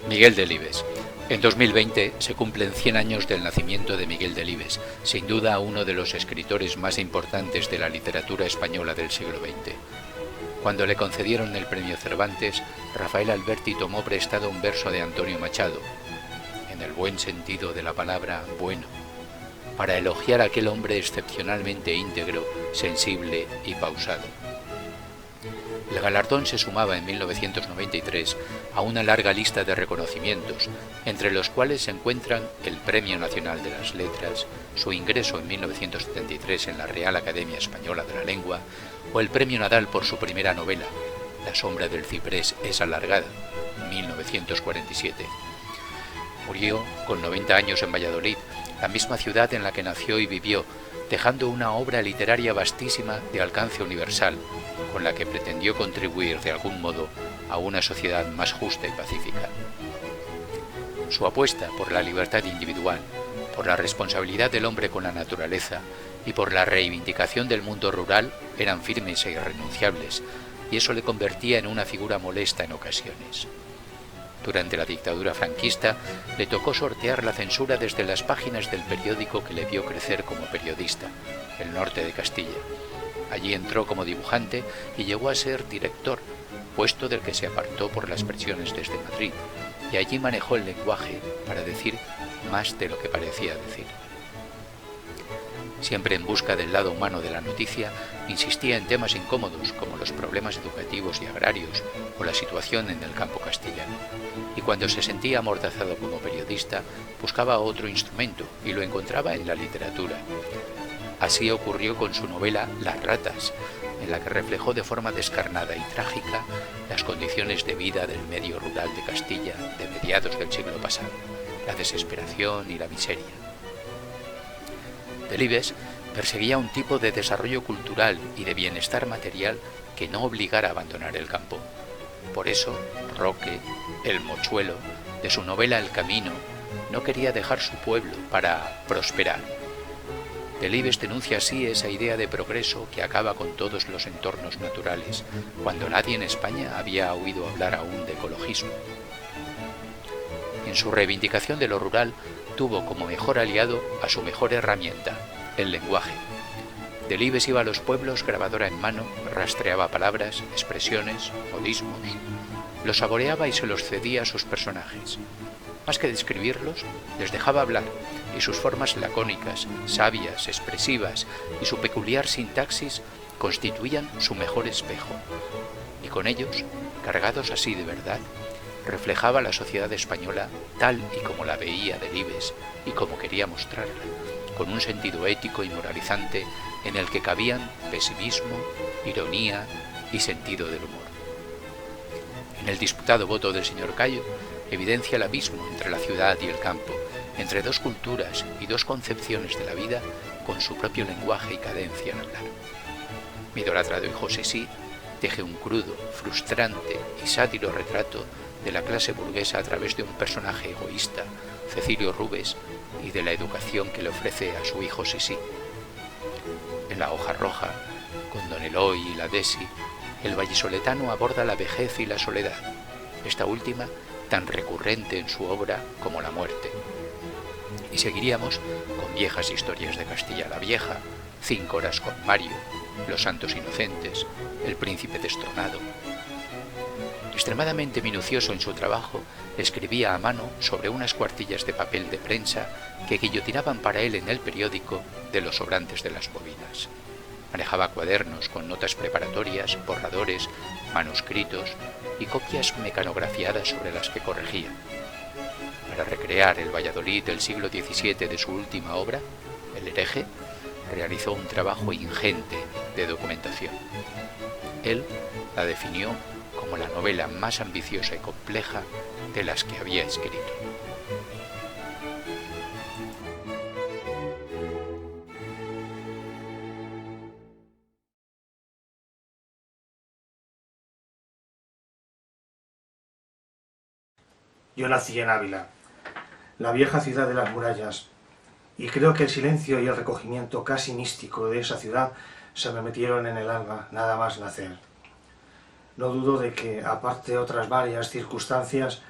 Miguel Delibes. En 2020 se cumplen 100 años del nacimiento de Miguel Delibes, sin duda uno de los escritores más importantes de la literatura española del siglo XX. Cuando le concedieron el premio Cervantes, Rafael Alberti tomó prestado un verso de Antonio Machado, en el buen sentido de la palabra bueno, para elogiar a aquel hombre excepcionalmente íntegro, sensible y pausado. El galardón se sumaba en 1993 a una larga lista de reconocimientos, entre los cuales se encuentran el Premio Nacional de las Letras, su ingreso en 1973 en la Real Academia Española de la Lengua, o el Premio Nadal por su primera novela, La sombra del ciprés es alargada, 1947. Murió con 90 años en Valladolid, la misma ciudad en la que nació y vivió, dejando una obra literaria vastísima de alcance universal, con la que pretendió contribuir de algún modo a una sociedad más justa y pacífica. Su apuesta por la libertad individual, por la responsabilidad del hombre con la naturaleza y por la reivindicación del mundo rural eran firmes e irrenunciables, y eso le convertía en una figura molesta en ocasiones. Durante la dictadura franquista le tocó sortear la censura desde las páginas del periódico que le vio crecer como periodista, El Norte de Castilla. Allí entró como dibujante y llegó a ser director, puesto del que se apartó por las presiones desde Madrid, y allí manejó el lenguaje para decir más de lo que parecía decir. Siempre en busca del lado humano de la noticia, insistía en temas incómodos como los problemas educativos y agrarios o la situación en el campo castellano. Y cuando se sentía amordazado como periodista, buscaba otro instrumento y lo encontraba en la literatura. Así ocurrió con su novela Las ratas, en la que reflejó de forma descarnada y trágica las condiciones de vida del medio rural de Castilla de mediados del siglo pasado, la desesperación y la miseria. Delibes perseguía un tipo de desarrollo cultural y de bienestar material que no obligara a abandonar el campo. Por eso, Roque, el mochuelo, de su novela El camino, no quería dejar su pueblo para prosperar. Delibes denuncia así esa idea de progreso que acaba con todos los entornos naturales, cuando nadie en España había oído hablar aún de ecologismo. En su reivindicación de lo rural, tuvo como mejor aliado a su mejor herramienta, el lenguaje. Delibes iba a los pueblos grabadora en mano, rastreaba palabras, expresiones, modismos, los saboreaba y se los cedía a sus personajes. Más que describirlos, les dejaba hablar, y sus formas lacónicas, sabias, expresivas y su peculiar sintaxis constituían su mejor espejo. Y con ellos, cargados así de verdad, reflejaba la sociedad española tal y como la veía Delibes y como quería mostrarla, con un sentido ético y moralizante en el que cabían pesimismo, ironía y sentido del humor. En el disputado voto del señor Cayo evidencia el abismo entre la ciudad y el campo, entre dos culturas y dos concepciones de la vida con su propio lenguaje y cadencia al hablar. Mi idolatrado hijo Sisí teje un crudo, frustrante y sátiro retrato de la clase burguesa a través de un personaje egoísta, Cecilio Rubes, y de la educación que le ofrece a su hijo Sisí. En La hoja roja, con Don Eloy y la Desi, el vallisoletano aborda la vejez y la soledad, esta última tan recurrente en su obra como la muerte. Y seguiríamos con viejas historias de Castilla la Vieja, 5 horas con Mario, Los santos inocentes, El príncipe destronado. Extremadamente minucioso en su trabajo, escribía a mano sobre unas cuartillas de papel de prensa que guillotinaban para él en el periódico de los sobrantes de las bobinas. Manejaba cuadernos con notas preparatorias, borradores, manuscritos y copias mecanografiadas sobre las que corregía. Para recrear el Valladolid del siglo XVII de su última obra, El hereje, realizó un trabajo ingente de documentación. Él la definió como la novela más ambiciosa y compleja de las que había escrito. Yo nací en Ávila, la vieja ciudad de las murallas, y creo que el silencio y el recogimiento casi místico de esa ciudad se me metieron en el alma nada más nacer. No dudo de que, aparte de otras varias circunstancias,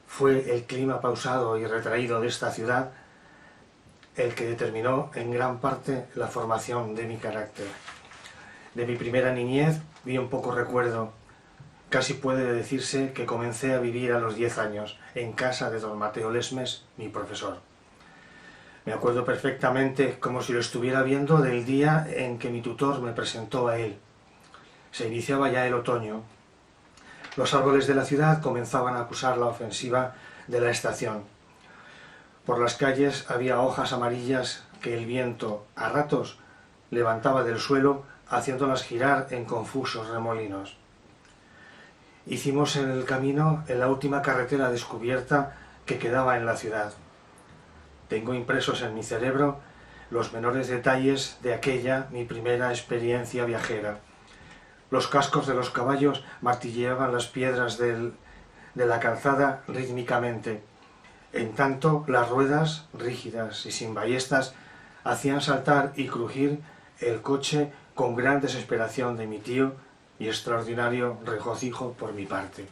fue el clima pausado y retraído de esta ciudad el que determinó en gran parte la formación de mi carácter. De mi primera niñez bien poco recuerdo. Casi puede decirse que comencé a vivir a los 10 años en casa de don Mateo Lesmes, mi profesor. Me acuerdo perfectamente, como si lo estuviera viendo, del día en que mi tutor me presentó a él. Se iniciaba ya el otoño. Los árboles de la ciudad comenzaban a acusar la ofensiva de la estación. Por las calles había hojas amarillas que el viento, a ratos, levantaba del suelo, haciéndolas girar en confusos remolinos. Hicimos en el camino en la última carretera descubierta que quedaba en la ciudad. Tengo impresos en mi cerebro los menores detalles de aquella mi primera experiencia viajera. Los cascos de los caballos martilleaban las piedras de la calzada rítmicamente. En tanto, las ruedas, rígidas y sin ballestas, hacían saltar y crujir el coche con gran desesperación de mi tío y extraordinario regocijo por mi parte.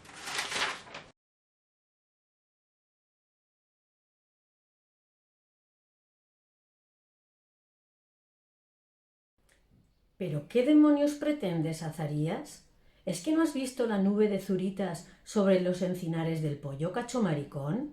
¿Pero qué demonios pretendes, Azarías? ¿Es que no has visto la nube de zuritas sobre los encinares del Pollo, cacho maricón?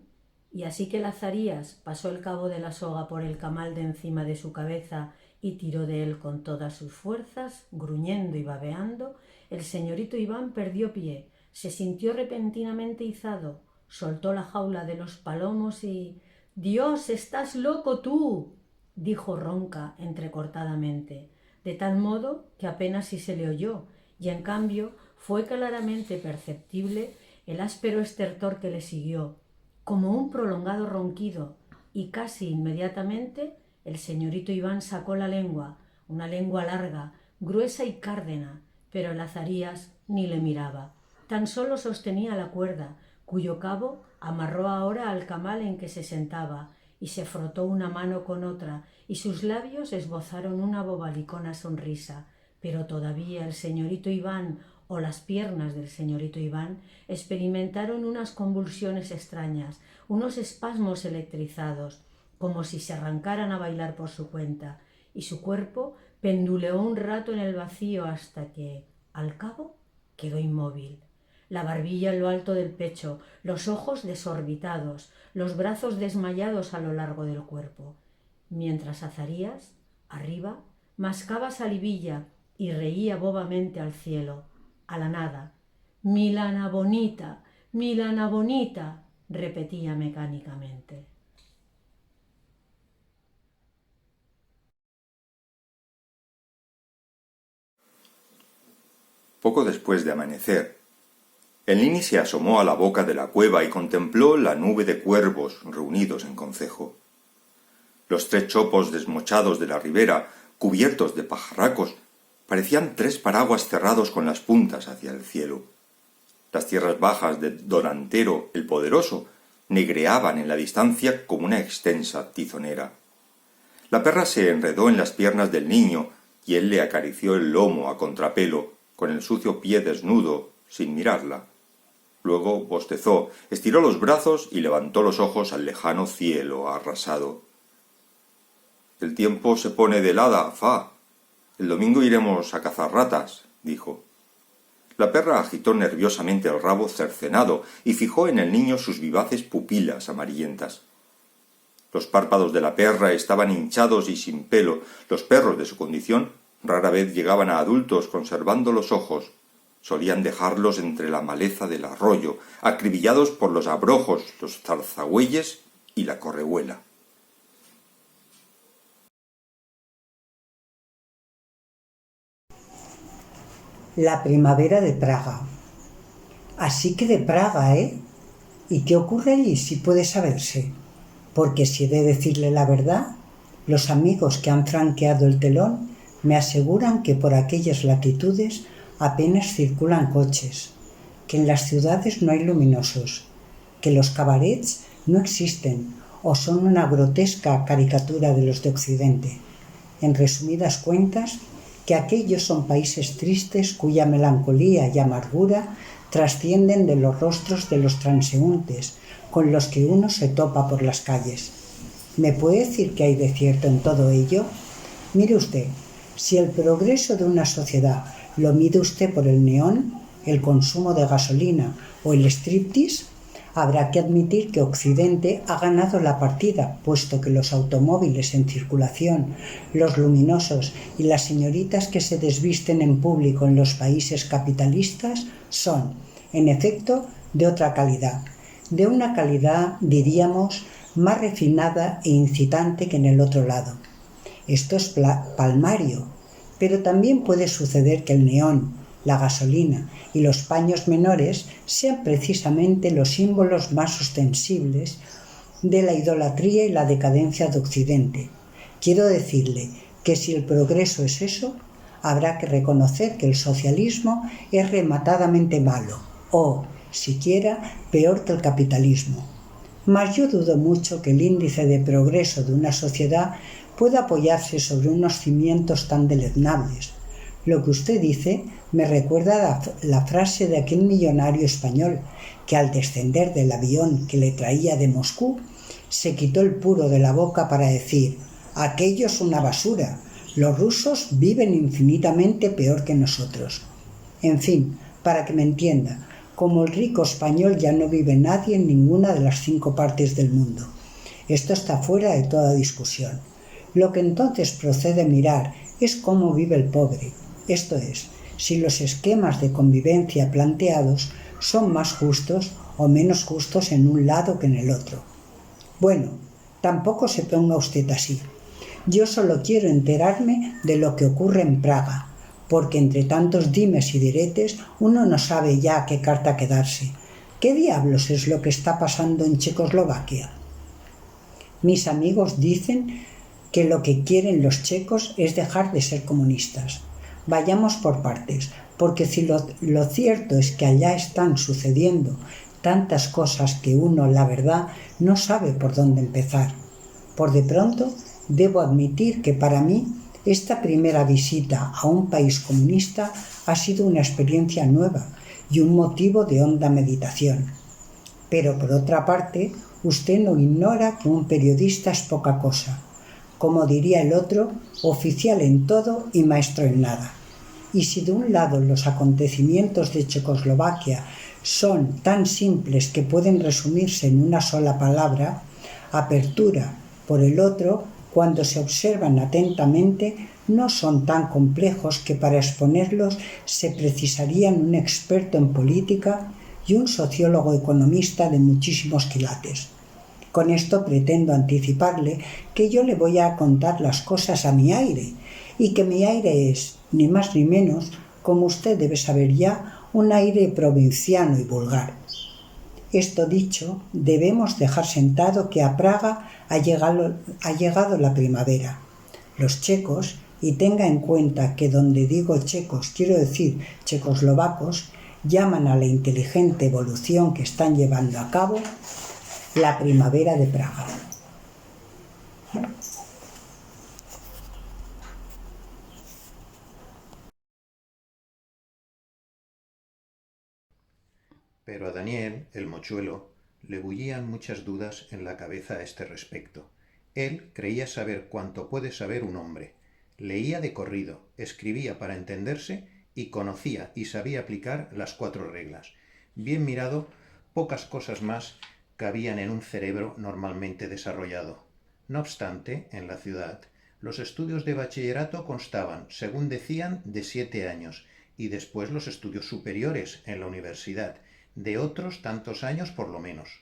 Y así que el Azarías pasó el cabo de la soga por el camal de encima de su cabeza y tiró de él con todas sus fuerzas, gruñendo y babeando, el señorito Iván perdió pie, se sintió repentinamente izado, soltó la jaula de los palomos y... «¡Dios, estás loco tú!», dijo ronca, entrecortadamente, de tal modo que apenas si se le oyó, y en cambio fue claramente perceptible el áspero estertor que le siguió, como un prolongado ronquido, y casi inmediatamente el señorito Iván sacó la lengua, una lengua larga, gruesa y cárdena, pero el Azarías ni le miraba, tan solo sostenía la cuerda, cuyo cabo amarró ahora al camal en que se sentaba, y se frotó una mano con otra, y sus labios esbozaron una bobalicona sonrisa, pero todavía el señorito Iván o las piernas del señorito Iván experimentaron unas convulsiones extrañas, unos espasmos electrizados, como si se arrancaran a bailar por su cuenta, y su cuerpo penduleó un rato en el vacío hasta que, al cabo, quedó inmóvil. La barbilla en lo alto del pecho, los ojos desorbitados, los brazos desmayados a lo largo del cuerpo, mientras Azarías, arriba, mascaba salivilla y reía bobamente al cielo, a la nada. «Milana bonita, Milana bonita», repetía mecánicamente. Poco después de amanecer, el Nini se asomó a la boca de la cueva y contempló la nube de cuervos reunidos en concejo. Los 3 chopos desmochados de la ribera, cubiertos de pajarracos, parecían 3 paraguas cerrados con las puntas hacia el cielo. Las tierras bajas de don Antero el Poderoso negreaban en la distancia como una extensa tizonera. La perra se enredó en las piernas del niño y él le acarició el lomo a contrapelo, con el sucio pie desnudo, sin mirarla. Luego bostezó, estiró los brazos y levantó los ojos al lejano cielo arrasado. «El tiempo se pone de helada, fa. El domingo iremos a cazar ratas», dijo. La perra agitó nerviosamente el rabo cercenado y fijó en el niño sus vivaces pupilas amarillentas. Los párpados de la perra estaban hinchados y sin pelo. Los perros de su condición rara vez llegaban a adultos conservando los ojos. Solían dejarlos entre la maleza del arroyo, acribillados por los abrojos, los zarzagüeyes y la correhuela. La primavera de Praga. Así que de Praga, ¿eh? ¿Y qué ocurre allí, si puede saberse? Porque si he de decirle la verdad, los amigos que han franqueado el telón me aseguran que por aquellas latitudes apenas circulan coches, que en las ciudades no hay luminosos, que los cabarets no existen o son una grotesca caricatura de los de Occidente. En resumidas cuentas, que aquellos son países tristes cuya melancolía y amargura trascienden de los rostros de los transeúntes, con los que uno se topa por las calles. ¿Me puede decir qué hay de cierto en todo ello? Mire usted, si el progreso de una sociedad lo mide usted por el neón, el consumo de gasolina o el striptease, habrá que admitir que Occidente ha ganado la partida, puesto que los automóviles en circulación, los luminosos y las señoritas que se desvisten en público en los países capitalistas son, en efecto, de otra calidad. De una calidad, diríamos, más refinada e incitante que en el otro lado. Esto es palmario, pero también puede suceder que el neón, la gasolina y los paños menores sean precisamente los símbolos más ostensibles de la idolatría y la decadencia de Occidente. Quiero decirle que si el progreso es eso, habrá que reconocer que el socialismo es rematadamente malo, o, siquiera, peor que el capitalismo. Mas yo dudo mucho que el índice de progreso de una sociedad pueda apoyarse sobre unos cimientos tan deleznables. Lo que usted dice me recuerda la frase de aquel millonario español que al descender del avión que le traía de Moscú se quitó el puro de la boca para decir: aquello es una basura, los rusos viven infinitamente peor que nosotros. En fin, para que me entienda, como el rico español ya no vive nadie en ninguna de las 5 partes del mundo. Esto está fuera de toda discusión. Lo que entonces procede mirar es cómo vive el pobre, esto es, si los esquemas de convivencia planteados son más justos o menos justos en un lado que en el otro. Bueno, tampoco se ponga usted así. Yo solo quiero enterarme de lo que ocurre en Praga, porque entre tantos dimes y diretes uno no sabe ya a qué carta quedarse. ¿Qué diablos es lo que está pasando en Checoslovaquia? Mis amigos dicen que lo que quieren los checos es dejar de ser comunistas. Vayamos por partes, porque si lo cierto es que allá están sucediendo tantas cosas que uno, la verdad, no sabe por dónde empezar. Por de pronto, debo admitir que para mí esta primera visita a un país comunista ha sido una experiencia nueva y un motivo de honda meditación. Pero por otra parte, usted no ignora que un periodista es poca cosa. Como diría el otro, oficial en todo y maestro en nada. Y si de un lado los acontecimientos de Checoslovaquia son tan simples que pueden resumirse en una sola palabra, apertura, por el otro, cuando se observan atentamente, no son tan complejos que para exponerlos se precisarían un experto en política y un sociólogo economista de muchísimos quilates. Con esto pretendo anticiparle que yo le voy a contar las cosas a mi aire, y que mi aire es, ni más ni menos, como usted debe saber ya, un aire provinciano y vulgar. Esto dicho, debemos dejar sentado que a Praga ha llegado la primavera. Los checos, y tenga en cuenta que donde digo checos quiero decir checoslovacos, llaman a la inteligente evolución que están llevando a cabo la primavera de Praga. Pero a Daniel, el mochuelo, le bullían muchas dudas en la cabeza a este respecto. Él creía saber cuanto puede saber un hombre. Leía de corrido, escribía para entenderse y conocía y sabía aplicar las 4 reglas. Bien mirado, pocas cosas más cabían en un cerebro normalmente desarrollado. No obstante, en la ciudad, los estudios de bachillerato constaban, según decían, de 7 años, y después los estudios superiores en la universidad, de otros tantos años por lo menos.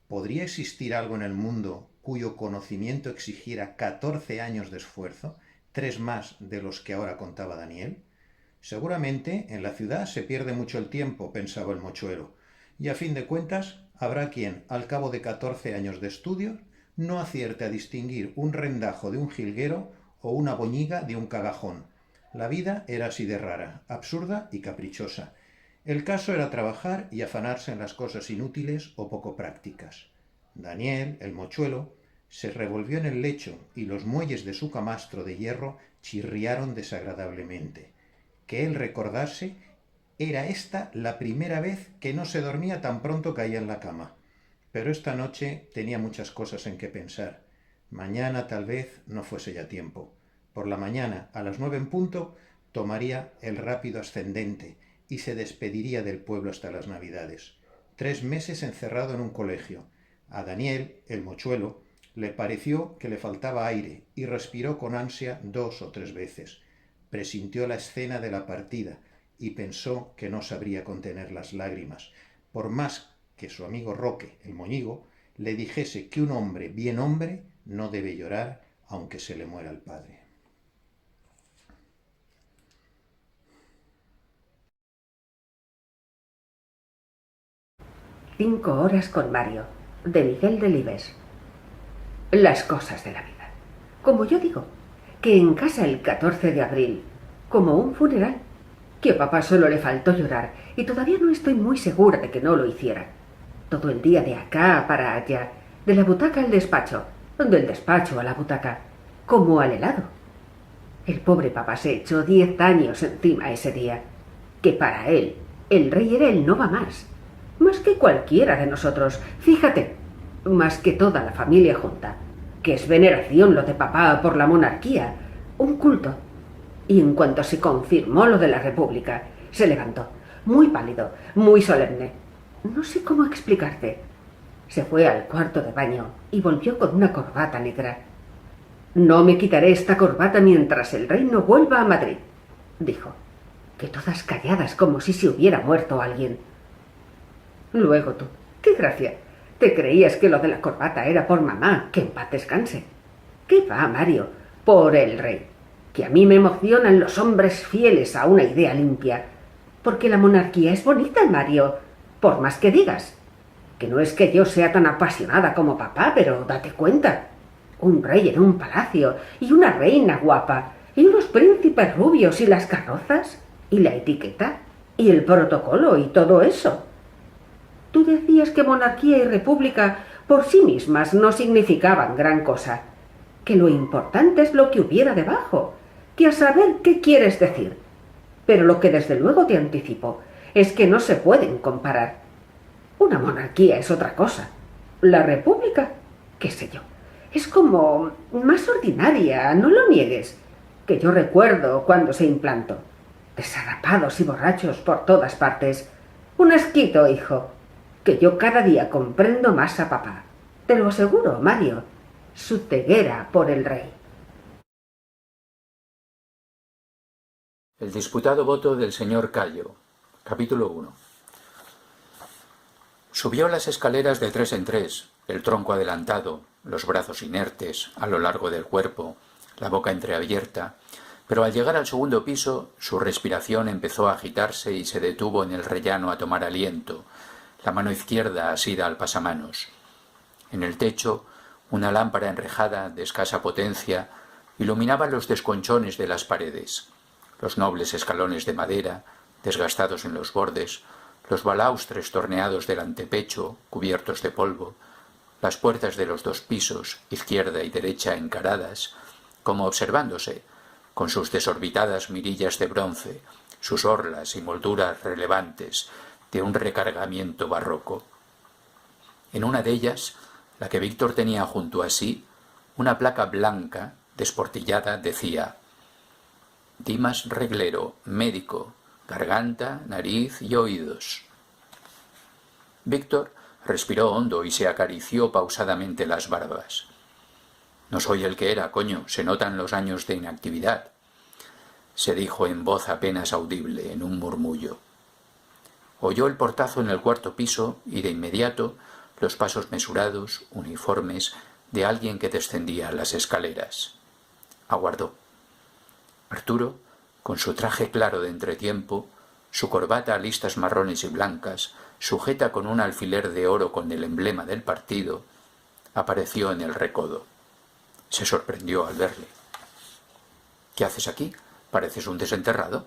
¿Podría existir algo en el mundo cuyo conocimiento exigiera 14 años de esfuerzo, 3 más de los que ahora contaba Daniel? Seguramente en la ciudad se pierde mucho el tiempo, pensaba el mochuelo, y a fin de cuentas habrá quien, al cabo de 14 años de estudio, no acierte a distinguir un rendajo de un jilguero o una boñiga de un cagajón. La vida era así de rara, absurda y caprichosa. El caso era trabajar y afanarse en las cosas inútiles o poco prácticas. Daniel, el mochuelo, se revolvió en el lecho y los muelles de su camastro de hierro chirriaron desagradablemente. Que él recordase, era esta la primera vez que no se dormía tan pronto caía en la cama. pero esta noche tenía muchas cosas en que pensar. Mañana tal vez no fuese ya tiempo. Por la mañana, a las 9 en punto, tomaría el rápido ascendente y se despediría del pueblo hasta las Navidades. 3 meses encerrado en un colegio. A Daniel, el mochuelo, le pareció que le faltaba aire y respiró con ansia 2 o 3 veces. Presintió la escena de la partida y pensó que no sabría contener las lágrimas, por más que su amigo Roque, el moñigo, le dijese que un hombre bien hombre no debe llorar aunque se le muera el padre. Cinco horas con Mario, de Miguel Delibes. Las cosas de la vida. Como yo digo, que en casa el 14 de abril, como un funeral, que a papá solo le faltó llorar y todavía no estoy muy segura de que no lo hiciera. Todo el día de acá para allá, de la butaca al despacho, del despacho a la butaca, como al helado. El pobre papá se echó 10 años encima ese día, que para él el rey era el no va más que cualquiera de nosotros, fíjate, más que toda la familia junta, que es veneración lo de papá por la monarquía, un culto. Y en cuanto se confirmó lo de la república, se levantó, muy pálido, muy solemne. No sé cómo explicarte. Se fue al cuarto de baño y volvió con una corbata negra. «No me quitaré esta corbata mientras el rey no vuelva a Madrid», dijo, que todas calladas como si se hubiera muerto alguien. Luego tú, qué gracia, te creías que lo de la corbata era por mamá, que en paz descanse. ¿Qué va, Mario? Por el rey, que a mí me emocionan los hombres fieles a una idea limpia, porque la monarquía es bonita, Mario, por más que digas. Que no es que yo sea tan apasionada como papá, pero date cuenta. Un rey en un palacio, y una reina guapa, y unos príncipes rubios, y las carrozas, y la etiqueta, y el protocolo, y todo eso. Tú decías que monarquía y república por sí mismas no significaban gran cosa, que lo importante es lo que hubiera debajo, que a saber qué quieres decir. Pero lo que desde luego te anticipo es que no se pueden comparar. Una monarquía es otra cosa. La república, qué sé yo, es como más ordinaria, no lo niegues, que yo recuerdo cuando se implantó. Desarrapados y borrachos por todas partes. Un asquito, hijo, que yo cada día comprendo más a papá. Te lo aseguro, Mario. Su ceguera por el rey. El disputado voto del señor Cayo. Capítulo 1. Subió las escaleras de 3 en 3, el tronco adelantado, los brazos inertes a lo largo del cuerpo, la boca entreabierta, pero al llegar al segundo piso su respiración empezó a agitarse y se detuvo en el rellano a tomar aliento, la mano izquierda asida al pasamanos. En el techo, una lámpara enrejada de escasa potencia iluminaba los desconchones de las paredes, los nobles escalones de madera, desgastados en los bordes, los balaustres torneados del antepecho, cubiertos de polvo, las puertas de los 2 pisos, izquierda y derecha encaradas, como observándose, con sus desorbitadas mirillas de bronce, sus orlas y molduras relevantes, de un recargamiento barroco. En una de ellas, la que Víctor tenía junto a sí, una placa blanca, desportillada, decía: Dimas Reglero, médico, garganta, nariz y oídos. Víctor respiró hondo y se acarició pausadamente las barbas. No soy el que era, coño, se notan los años de inactividad, se dijo en voz apenas audible, en un murmullo. Oyó el portazo en el 4.º piso y de inmediato los pasos mesurados, uniformes, de alguien que descendía las escaleras. Aguardó. Arturo, con su traje claro de entretiempo, su corbata a listas marrones y blancas, sujeta con un alfiler de oro con el emblema del partido, apareció en el recodo. Se sorprendió al verle. «¿Qué haces aquí? Pareces un desenterrado».